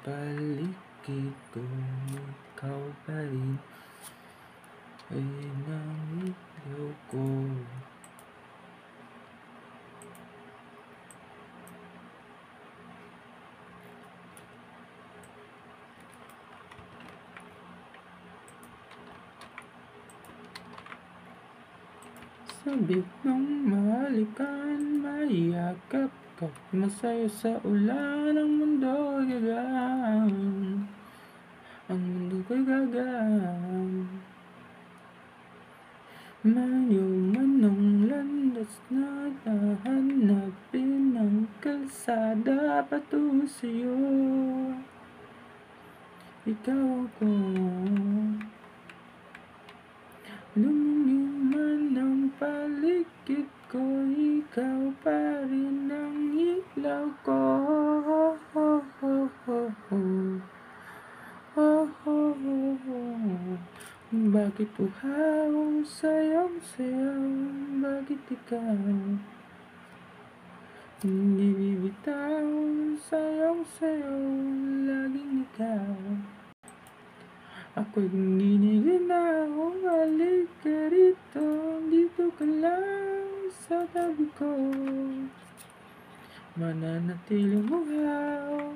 paligid ko, ikaw pa rin ay nangigaw ko. Sabik ng mahalikan, maiyakap ka, masaya sa ulan, ang mundo gagaan, ang mundo ko'y gagaan. Malayo man ang landas na hahanapin ng kalsada patungo sa'yo, ikaw ako. Lumihim man ang paligid ko, ikaw pa rin ang ilaw ko. Bakit uhaw, sayang-sayaw, bakit ikaw hindi bibitaw, sayang-sayaw, laging ikaw. Ako'y giniginaw, halika rito, dito ka lang sa tabi ko. Mananatiling uhaw,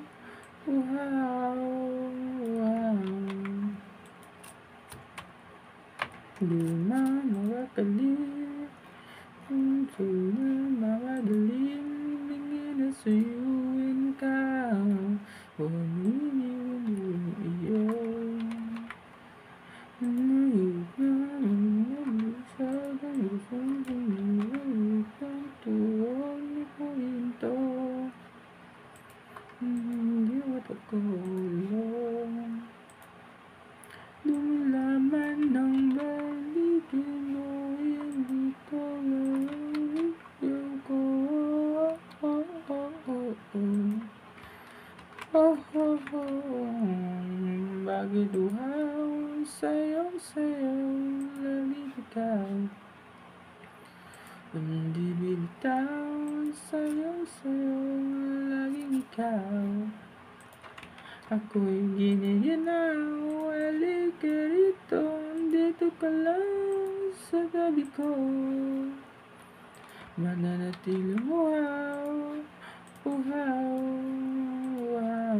uhaw, uhaw. Di man mawakali, di man mawadaling, bingin na suyuin ka, iyo. Lumalaman ng baligid mo, hindi ko lalayo ko. Bakit uhaw, sayaw-sayaw, laging ikaw. Hindi bibitaw, sayaw-sayaw, laging ikaw. Ako'y giniginaw, halika rito, dito ka lang sa tabi ko. Mananatiling uhaw, uhaw, uhaw.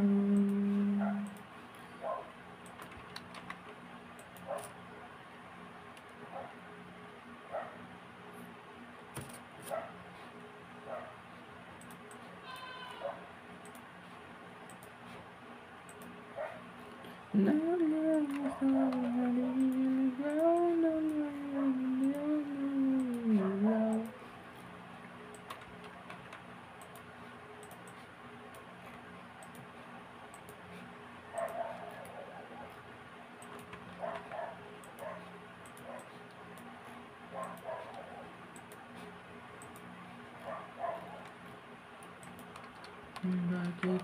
Bakit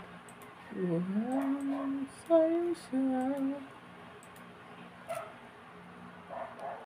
uhaw, sayaw-sayaw,